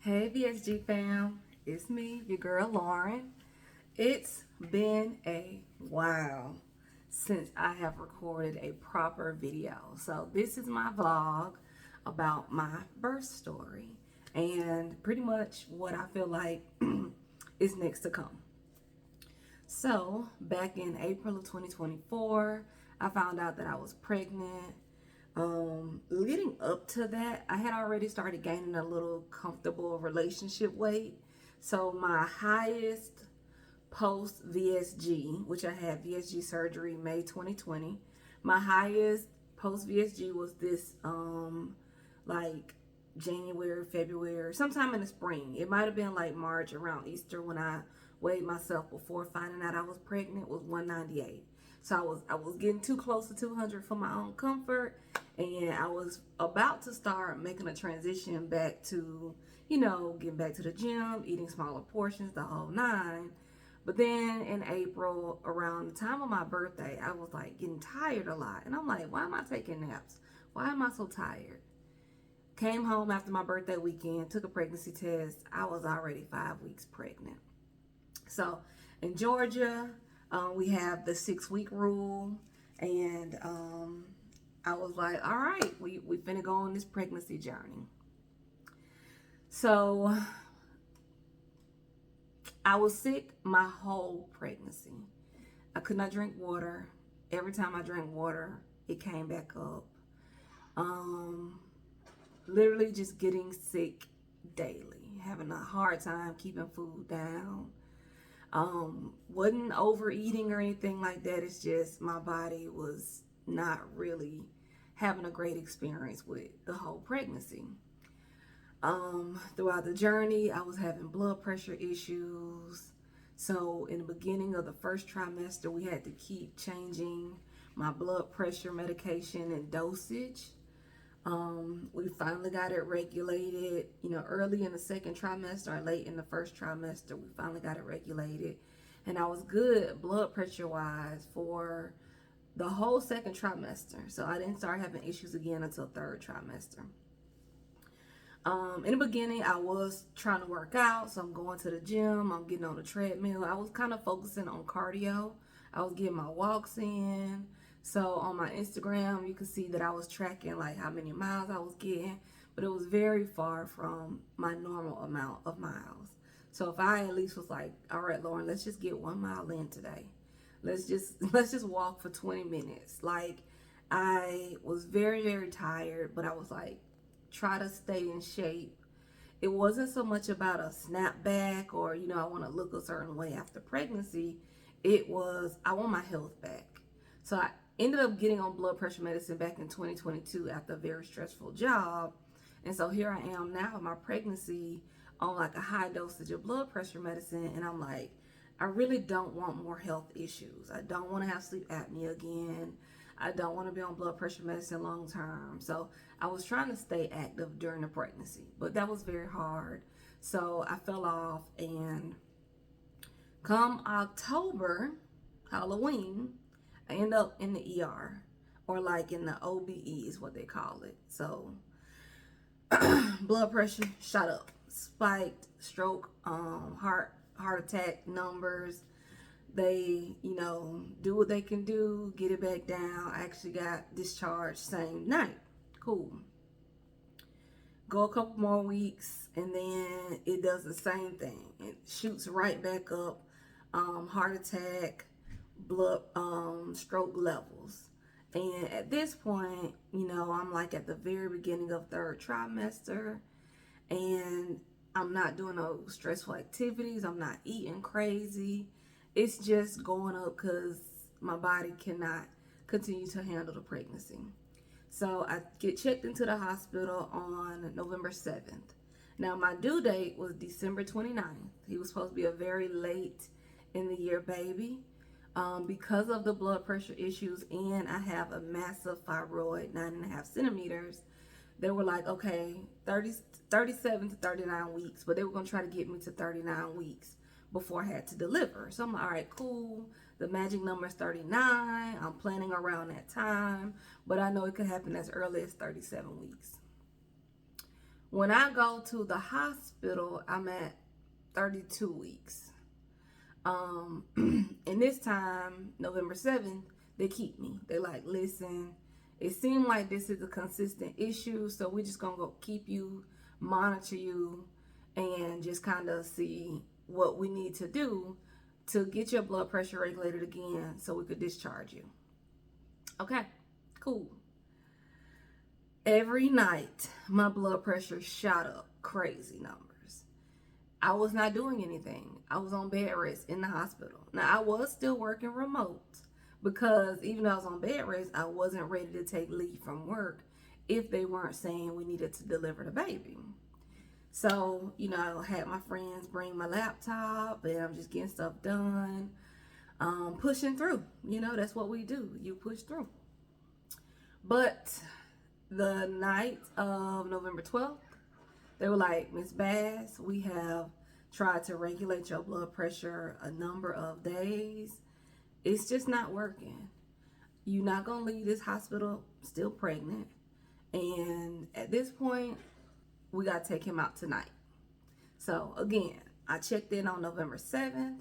Hey VSG fam, it's me, your girl Lauren. It's been a while since I have recorded a proper video. So this is my vlog about my birth story and pretty much what I feel like is next to come. So back in April of 2024, I found out that I was pregnant. Leading up to that, I had already started gaining a little comfortable relationship weight. So my highest post VSG, which I had VSG surgery May 2020, my highest post VSG was this like January, February, sometime in the spring. It might have been like March around Easter when I weighed myself before finding out I was pregnant was 198. So I was getting too close to 200 for my own comfort, and I was about to start making a transition back to, getting back to the gym, eating smaller portions, the whole nine. But then in April, around the time of my birthday, I was like getting tired a lot. And I'm like, why am I taking naps? Why am I so tired? Came home after my birthday weekend, took a pregnancy test. I was already 5 weeks pregnant. So in Georgia, we have the 6 week rule. And I was like, all right, we finna go on this pregnancy journey. So I was sick my whole pregnancy. I could not drink water. Every time I drank water, it came back up. Literally just getting sick daily, having a hard time keeping food down. Wasn't overeating or anything like that. It's just my body was not really having a great experience with the whole pregnancy. Throughout the journey, I was having blood pressure issues. So in the beginning of the first trimester, we had to keep changing my blood pressure medication and dosage. We finally got it regulated, early in the second trimester or late in the first trimester. We finally got it regulated. And I was good blood pressure wise for the whole second trimester. So I didn't start having issues again until third trimester. In the beginning, I was trying to work out, so I'm going to the gym, I'm getting on the treadmill. I was kind of focusing on cardio. I was getting my walks in. So on my Instagram, you can see that I was tracking like how many miles I was getting, but it was very far from my normal amount of miles. So if I at least was like, all right, Lauren, let's just get 1 mile in today. Let's just walk for 20 minutes. Like, I was very, very tired, but I was like, try to stay in shape. It wasn't so much about a snapback or, I want to look a certain way after pregnancy. It was, I want my health back. So I ended up getting on blood pressure medicine back in 2022 after a very stressful job. And so here I am now in my pregnancy on like a high dosage of blood pressure medicine. And I'm like, I really don't want more health issues. I don't want to have sleep apnea again. I don't want to be on blood pressure medicine long term. So I was trying to stay active during the pregnancy, but that was very hard. So I fell off, and come October, Halloween, I end up in the ER, or like in the OBE is what they call it. So blood pressure shot up, spiked, stroke, heart attack numbers. They, do what they can do, get it back down. I actually got discharged same night. Cool. Go a couple more weeks, and then it does the same thing. It shoots right back up. Heart attack, blood, stroke levels. And at this point, I'm like at the very beginning of third trimester, and I'm not doing no stressful activities. I'm not eating crazy. It's just going up because my body cannot continue to handle the pregnancy. So I get checked into the hospital on November 7th. Now my due date was December 29th. He was supposed to be a very late in the year baby. Because of the blood pressure issues, and I have a massive fibroid, 9.5 centimeters, they were like, okay, 37 to 39 weeks, but they were going to try to get me to 39 weeks before I had to deliver. So I'm like, all right, cool. The magic number is 39. I'm planning around that time, but I know it could happen as early as 37 weeks. When I go to the hospital, I'm at 32 weeks. And this time, November 7th, they keep me. They like, listen, it seemed like this is a consistent issue, so we're just gonna go keep you, monitor you, and just kind of see what we need to do to get your blood pressure regulated again so we could discharge you. Okay, cool. Every night, my blood pressure shot up crazy numbers. I was not doing anything. I was on bed rest in the hospital. Now, I was still working remote because even though I was on bed rest, I wasn't ready to take leave from work if they weren't saying we needed to deliver the baby. So, I had my friends bring my laptop and I'm just getting stuff done, pushing through. That's what we do. You push through. But the night of November 12th, they were like, Miss Bass, we have tried to regulate your blood pressure a number of days. It's just not working. You're not going to leave this hospital still pregnant. And at this point, we got to take him out tonight. So again, I checked in on November 7th.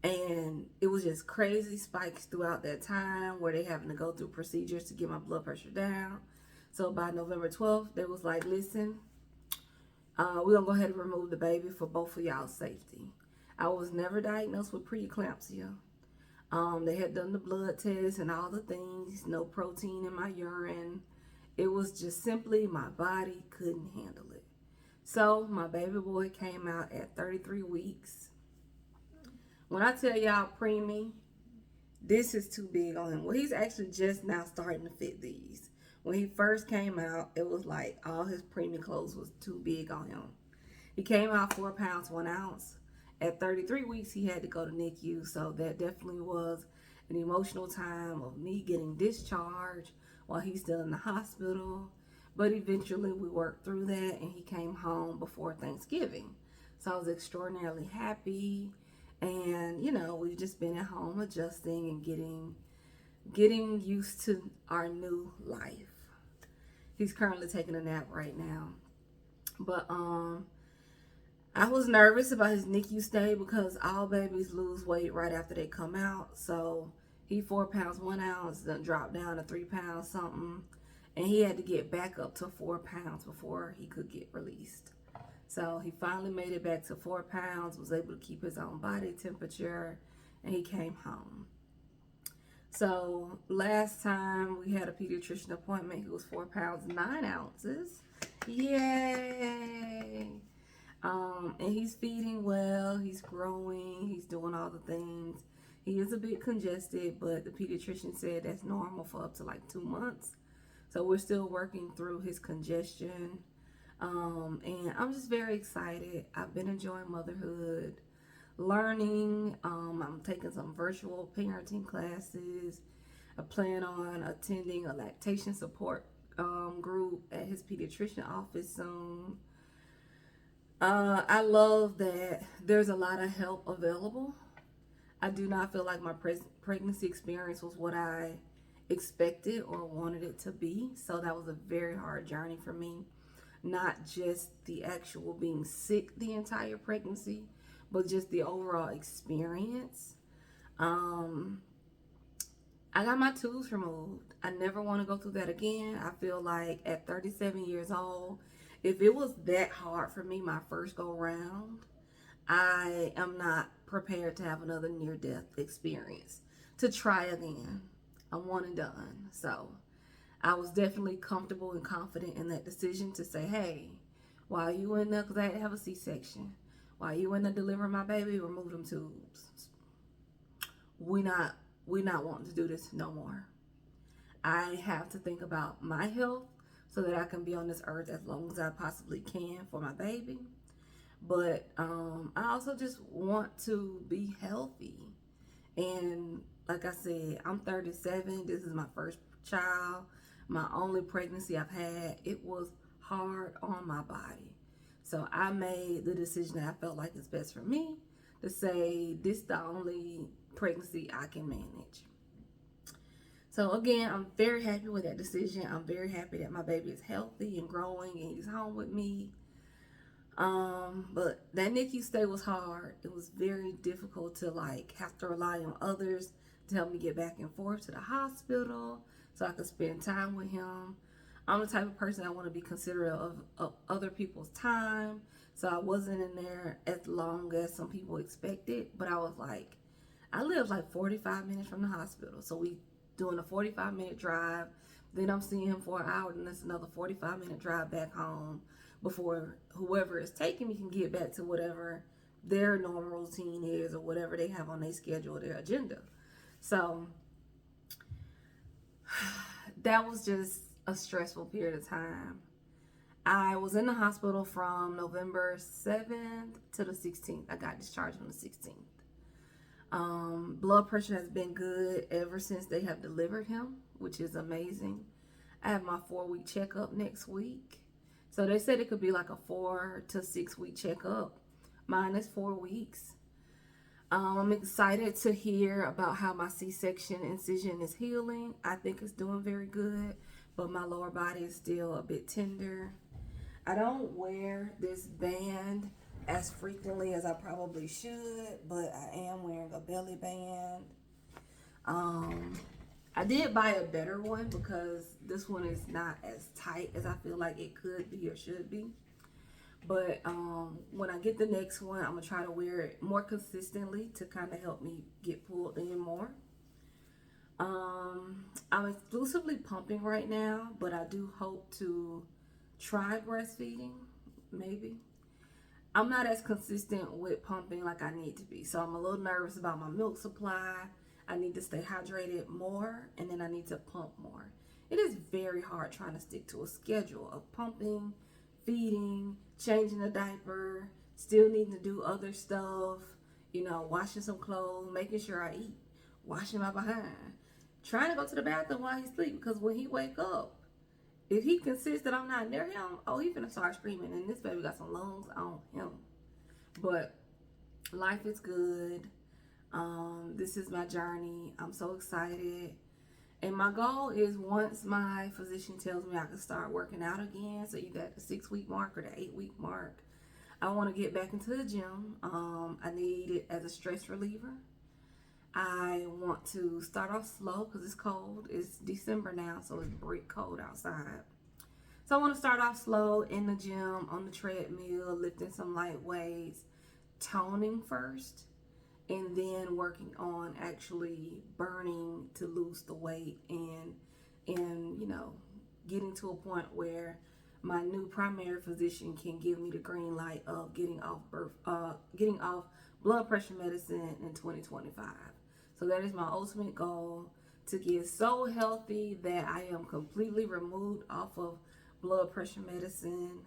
And it was just crazy spikes throughout that time where they having to go through procedures to get my blood pressure down. So by November 12th, they was like, listen, we're going to go ahead and remove the baby for both of y'all's safety. I was never diagnosed with preeclampsia. They had done the blood test and all the things, no protein in my urine. It was just simply my body couldn't handle it. So my baby boy came out at 33 weeks. When I tell y'all preemie, this is too big on him. Well, he's actually just now starting to fit these. When he first came out, it was like all his preemie clothes was too big on him. He came out 4 pounds, 1 ounce. At 33 weeks, he had to go to NICU. So that definitely was an emotional time of me getting discharged while he's still in the hospital. But eventually we worked through that and he came home before Thanksgiving. So I was extraordinarily happy. And, we've just been at home adjusting and getting used to our new life. He's currently taking a nap right now. But I was nervous about his NICU stay because all babies lose weight right after they come out. So he 4 pounds, 1 ounce, then dropped down to 3 pounds something. And he had to get back up to 4 pounds before he could get released. So he finally made it back to 4 pounds, was able to keep his own body temperature, and he came home. So last time we had a pediatrician appointment, he was 4 pounds, 9 ounces. Yay! And he's feeding well, he's growing, he's doing all the things. He is a bit congested, but the pediatrician said that's normal for up to like 2 months. So we're still working through his congestion. And I'm just very excited. I've been enjoying motherhood, learning. I'm taking some virtual parenting classes. I plan on attending a lactation support group at his pediatrician office soon. I love that there's a lot of help available. I do not feel like my pregnancy experience was what I expected or wanted it to be. So that was a very hard journey for me. Not just the actual being sick the entire pregnancy, but just the overall experience. I got my tubes removed. I never want to go through that again. I feel like at 37 years old, if it was that hard for me my first go round, I am not prepared to have another near-death experience to try again. I'm one and done. So I was definitely comfortable and confident in that decision to say, hey, while you in there, because I had to have a C-section, while you in there delivering my baby, remove them tubes. We not wanting to do this no more. I have to think about my health so that I can be on this earth as long as I possibly can for my baby. But I also just want to be healthy. And like I said, I'm 37. This is my first child. My only pregnancy I've had. It was hard on my body. So I made the decision that I felt like is best for me to say this is the only pregnancy I can manage. So again, I'm very happy with that decision. I'm very happy that my baby is healthy and growing and he's home with me. But that NICU stay was hard. It was very difficult to like have to rely on others to help me get back and forth to the hospital so I could spend time with him. I'm the type of person I want to be considerate of other people's time. So I wasn't in there as long as some people expected, but I live like 45 minutes from the hospital. So we doing a 45-minute drive. Then I'm seeing him for an hour, and that's another 45-minute drive back home before whoever is taking me can get back to whatever their normal routine is or whatever they have on their schedule or their agenda. So that was just a stressful period of time. I was in the hospital from November 7th to the 16th. I got discharged on the 16th. Blood pressure has been good ever since they have delivered him, which is amazing. I have my 4-week checkup next week. So they said it could be like a 4 to 6 week checkup. Mine is 4 weeks. I'm excited to hear about how my C-section incision is healing. I think it's doing very good, but my lower body is still a bit tender. I don't wear this band as frequently as I probably should, but I am wearing a belly band. I did buy a better one because this one is not as tight as I feel like it could be or should be. But when I get the next one, I'm going to try to wear it more consistently to kind of help me get pulled in more. I'm exclusively pumping right now, but I do hope to try breastfeeding, maybe. I'm not as consistent with pumping like I need to be. So I'm a little nervous about my milk supply. I need to stay hydrated more, and then I need to pump more. It is very hard trying to stick to a schedule of pumping, feeding, changing a diaper, still needing to do other stuff, washing some clothes, making sure I eat, washing my behind, trying to go to the bathroom while he sleeps, because when he wake up, if he considers that I'm not near him, he finna start screaming, and this baby got some lungs on him. But life is good. This is my journey. I'm so excited. And my goal is once my physician tells me I can start working out again, so either at the 6-week mark or the 8-week mark, I want to get back into the gym. I need it as a stress reliever. I want to start off slow because it's cold. It's December now, so it's brick cold outside. So I want to start off slow in the gym, on the treadmill, lifting some light weights, toning first, and then working on actually burning to lose the weight and getting to a point where my new primary physician can give me the green light of getting off blood pressure medicine in 2025. So that is my ultimate goal, to get so healthy that I am completely removed off of blood pressure medicine.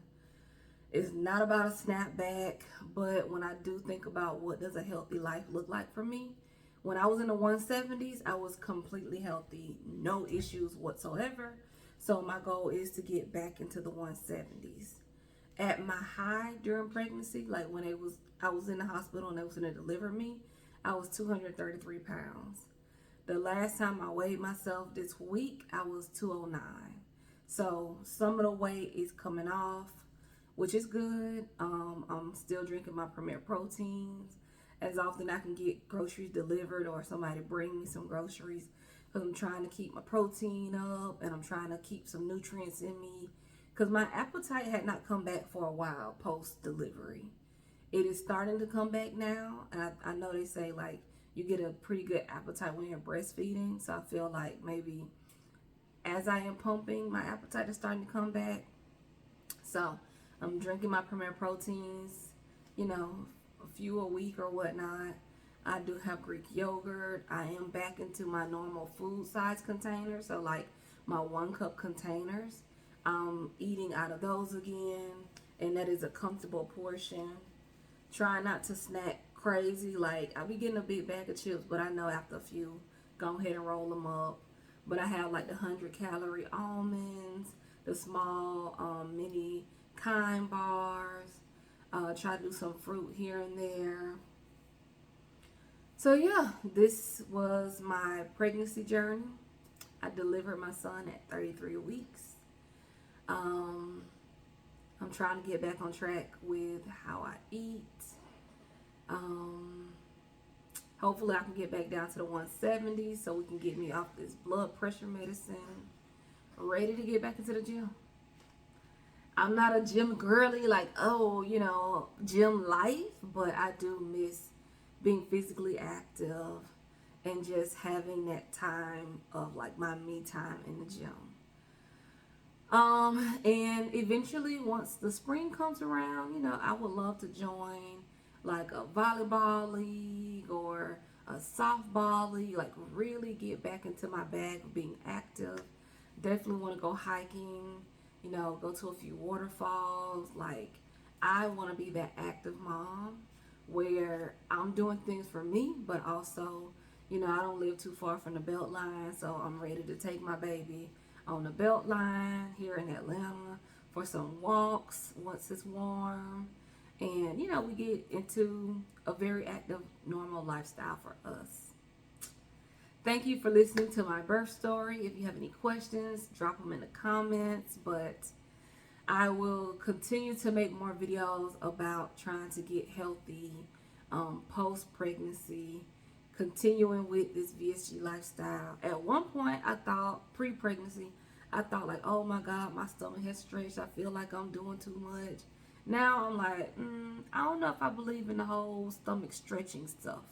It's not about a snapback, but when I do think about what does a healthy life look like for me, when I was in the 170s, I was completely healthy, no issues whatsoever. So my goal is to get back into the 170s. At my high during pregnancy, like when I was in the hospital and they was going to deliver me, I was 233 pounds. The last time I weighed myself this week, I was 209. So some of the weight is coming off, which is good. I'm still drinking my Premier Proteins. As often I can get groceries delivered or somebody bring me some groceries, because I'm trying to keep my protein up and I'm trying to keep some nutrients in me, because my appetite had not come back for a while post-delivery. It is starting to come back now, and I know they say like you get a pretty good appetite when you're breastfeeding, so I feel like maybe as I am pumping, my appetite is starting to come back. So I'm drinking my Premier Proteins, a few a week or whatnot. I do have Greek yogurt. I am back into my normal food size containers, so like my 1-cup containers. I'm eating out of those again, and that is a comfortable portion. Try not to snack crazy. Like, I'll be getting a big bag of chips, but I know after a few, go ahead and roll them up. But I have like the 100-calorie almonds, the small mini Kind bars. Try to do some fruit here and there. So yeah, this was my pregnancy journey. I delivered my son at 33 weeks. I'm trying to get back on track with how I eat. Hopefully I can get back down to the 170 so we can get me off this blood pressure medicine. Ready to get back into the gym. I'm not a gym girly, like, oh, you know, gym life, but I do miss being physically active and just having that time of like my me time in the gym. And eventually once the spring comes around, you know, I would love to join like a volleyball league or a softball league, like really get back into my bag of being active. Definitely want to go hiking, you know, go to a few waterfalls. Like, I want to be that active mom where I'm doing things for me, but also, you know, I don't live too far from the belt line, so I'm ready to take my baby on the belt line here in Atlanta for some walks once it's warm. And, you know, we get into a very active, normal lifestyle for us. Thank you for listening to my birth story. If you have any questions, drop them in the comments. But I will continue to make more videos about trying to get healthy post-pregnancy, continuing with this VSG lifestyle. At one point, I thought, pre-pregnancy, I thought like, oh my God, my stomach has stretched. I feel like I'm doing too much. Now I'm like, I don't know if I believe in the whole stomach stretching stuff.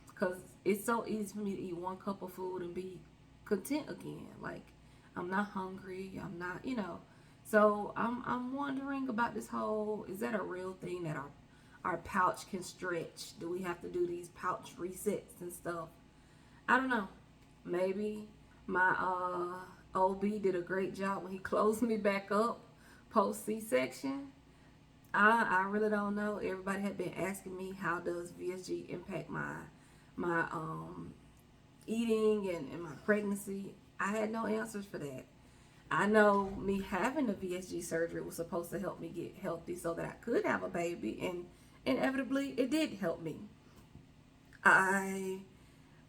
Because it's so easy for me to eat one cup of food and be content again. Like, I'm not hungry. I'm not, you know. So I'm wondering about this whole, is that a real thing that our pouch can stretch? Do we have to do these pouch resets and stuff? I don't know. Maybe my OB did a great job when he closed me back up post C-section. I really don't know. Everybody had been asking me, how does VSG impact my eating and my pregnancy. I had no answers for that. I know me having the VSG surgery was supposed to help me get healthy so that I could have a baby, and inevitably it did help me.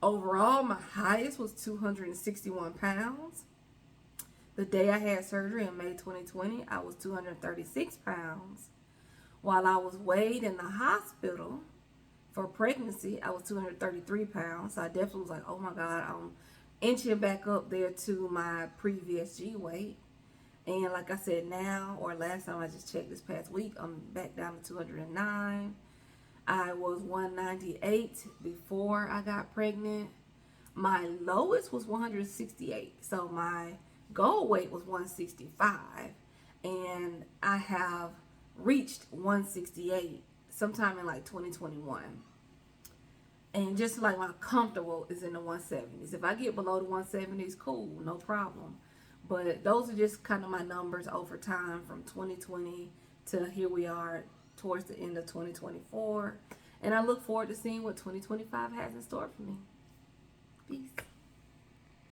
Overall, my highest was 261 pounds. The day I had surgery in May 2020, I was 236 pounds. While I was weighed in the hospital for pregnancy, I was 233 pounds. So I definitely was like, oh my God, I'm inching back up there to my pre-VSG weight. And like I said, now, or last time I just checked this past week, I'm back down to 209. I was 198 before I got pregnant. My lowest was 168. So my goal weight was 165. And I have reached 168 sometime in like 2021. And just like my comfortable is in the 170s. If I get below the 170s, cool, no problem. But those are just kind of my numbers over time from 2020 to here we are towards the end of 2024. And I look forward to seeing what 2025 has in store for me. Peace.